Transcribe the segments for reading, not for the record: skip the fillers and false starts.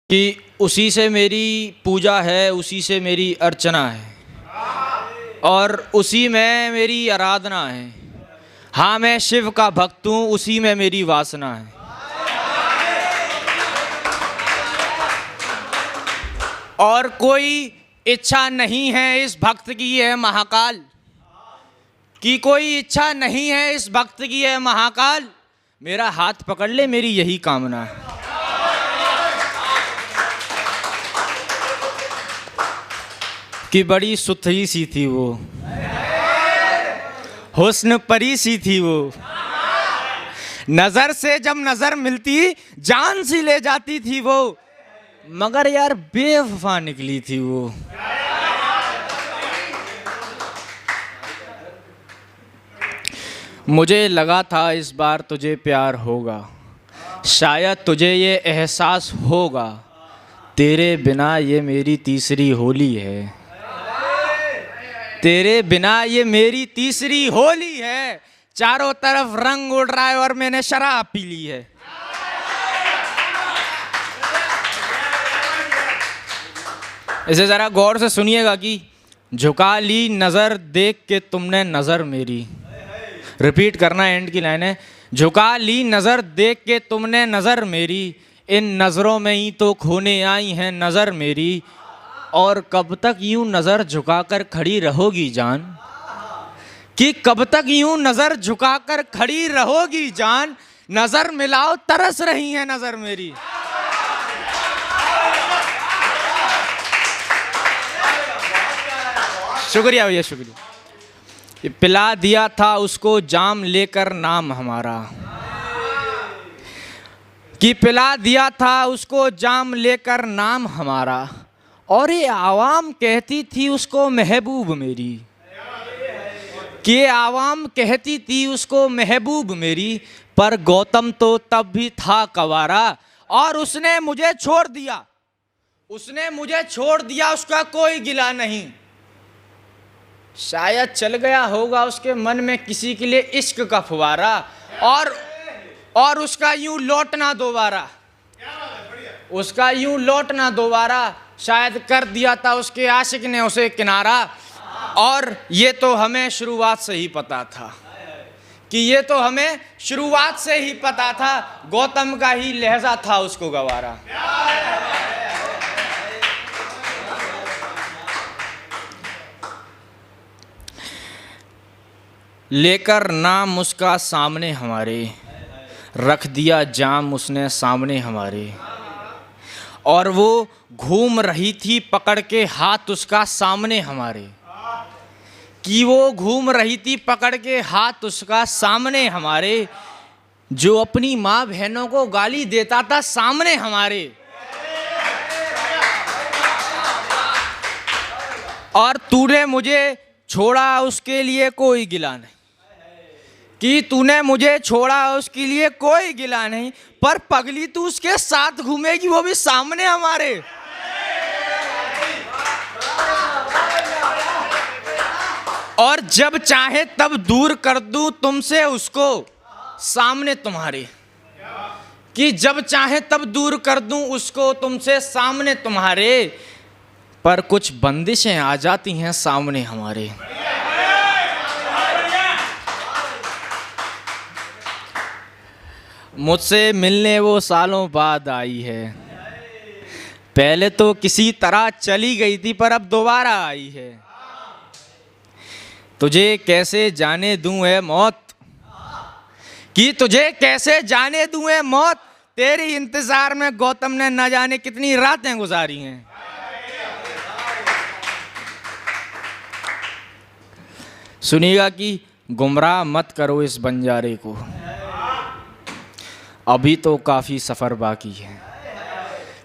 कि उसी से मेरी पूजा है, उसी से मेरी अर्चना है और उसी में मेरी आराधना है। हाँ, मैं शिव का भक्त हूँ, उसी में मेरी वासना है। और कोई इच्छा नहीं है इस भक्त की है महाकाल, कि कोई इच्छा नहीं है इस भक्त की है महाकाल। मेरा हाथ पकड़ ले, मेरी यही कामना है। कि बड़ी सुथरी सी थी वो, हुस्न परी सी थी वो, नजर से जब नजर मिलती जान सी ले जाती थी वो, मगर यार बेवफा निकली थी वो। मुझे लगा था इस बार तुझे प्यार होगा, शायद तुझे ये एहसास होगा, तेरे बिना ये मेरी तीसरी होली है, तेरे बिना ये मेरी तीसरी होली है। चारों तरफ रंग उड़ रहा है और मैंने शराब पी ली है। इसे जरा गौर से सुनिएगा कि झुका ली नजर देख के तुमने नजर मेरी, रिपीट करना, एंड की लाइन है, झुका ली नजर देख के तुमने नजर मेरी, इन नजरों में ही तो खोने आई है नजर मेरी, और कब तक यूं नजर झुकाकर खड़ी रहोगी जान, कि कब तक यूं नजर झुकाकर खड़ी रहोगी जान, नजर मिलाओ तरस रही है नजर मेरी। शुक्रिया भैया, शुक्रिया। पिला दिया था उसको जाम लेकर नाम हमारा, कि पिला दिया था उसको जाम लेकर नाम हमारा, और ये आवाम कहती थी उसको महबूब मेरी, कि आवाम कहती थी उसको महबूब मेरी, पर गौतम तो तब भी था कवारा, और उसने मुझे छोड़ दिया, उसने मुझे छोड़ दिया, उसका कोई गिला नहीं। शायद चल गया होगा उसके मन में किसी के लिए इश्क का फुवारा, और उसका यूं लौटना दोबारा, उसका यूं लौटना दोबारा, शायद कर दिया था उसके आशिक ने उसे किनारा। और ये तो हमें शुरुआत से ही पता था, कि ये तो हमें शुरुआत से ही पता था, गौतम का ही लहजा था उसको गवारा। लेकर नाम उसका सामने हमारे, रख दिया जाम उसने सामने हमारे, और वो घूम रही थी पकड़ के हाथ उसका सामने हमारे, कि वो घूम रही थी पकड़ के हाथ उसका सामने हमारे, जो अपनी माँ बहनों को गाली देता था सामने हमारे, और तूने मुझे छोड़ा उसके लिए कोई गिला नहीं, कि तूने मुझे छोड़ा उसके लिए कोई गिला नहीं, पर पगली तू उसके साथ घूमेगी वो भी सामने हमारे। और जब चाहे तब दूर कर दूं तुमसे उसको सामने तुम्हारे, कि जब चाहे तब दूर कर दूं उसको तुमसे सामने तुम्हारे, पर कुछ बंदिशें आ जाती हैं सामने हमारे। मुझसे मिलने वो सालों बाद आई है, पहले तो किसी तरह चली गई थी पर अब दोबारा आई है, तुझे कैसे जाने दूं है मौत, कि तुझे कैसे जाने दूं है मौत, तेरी इंतजार में गौतम ने न जाने कितनी रातें गुजारी हैं। सुनिएगा कि गुमराह मत करो इस बंजारे को, अभी तो काफ़ी सफ़र बाकी है,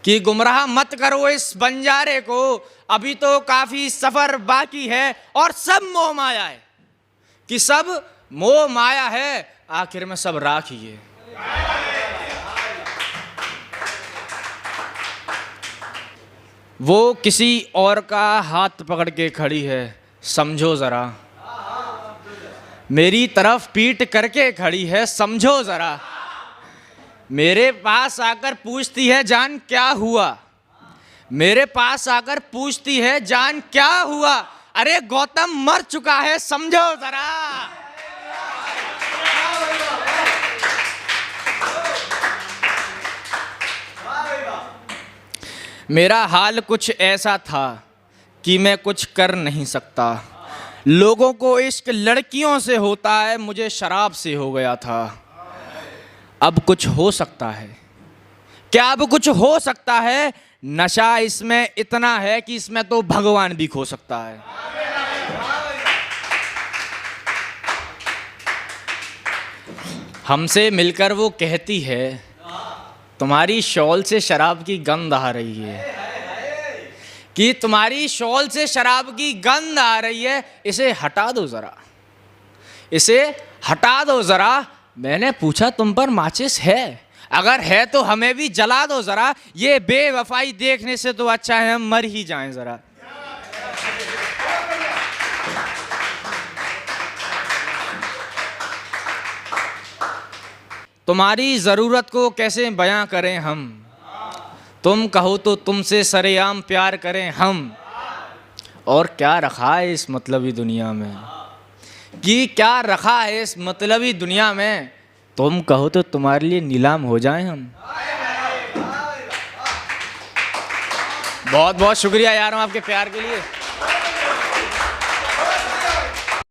कि गुमराह मत करो इस बंजारे को, अभी तो काफ़ी सफ़र बाकी है, और सब मोह माया है, कि सब मोह माया है, आखिर में सब राख ही है। वो किसी और का हाथ पकड़ के खड़ी है, समझो ज़रा, मेरी तरफ पीठ करके खड़ी है, समझो ज़रा, मेरे पास आकर पूछती है जान क्या हुआ, मेरे पास आकर पूछती है जान क्या हुआ, अरे गौतम मर चुका है समझो जरा। मेरा हाल कुछ ऐसा था कि मैं कुछ कर नहीं सकता। लोगों को इश्क लड़कियों से होता है, मुझे शराब से हो गया था। अब कुछ हो सकता है क्या, अब कुछ हो सकता है? नशा इसमें इतना है कि इसमें तो भगवान भी खो सकता है। हमसे मिलकर वो कहती है तुम्हारी शॉल से शराब की गंध आ रही है, कि तुम्हारी शॉल से शराब की गंध आ रही है, इसे हटा दो जरा, इसे हटा दो जरा। मैंने पूछा तुम पर माचिस है? अगर है तो हमें भी जला दो जरा, ये बेवफाई देखने से तो अच्छा है हम मर ही जाएं जरा। तुम्हारी ज़रूरत को कैसे बयां करें हम, तुम कहो तो तुमसे सरेआम प्यार करें हम। और क्या रखा है इस मतलबी दुनिया में, कि क्या रखा है इस मतलबी दुनिया में, तुम कहो तो तुम्हारे लिए नीलाम हो जाएं हम। बहुत बहुत शुक्रिया यार आपके प्यार के लिए।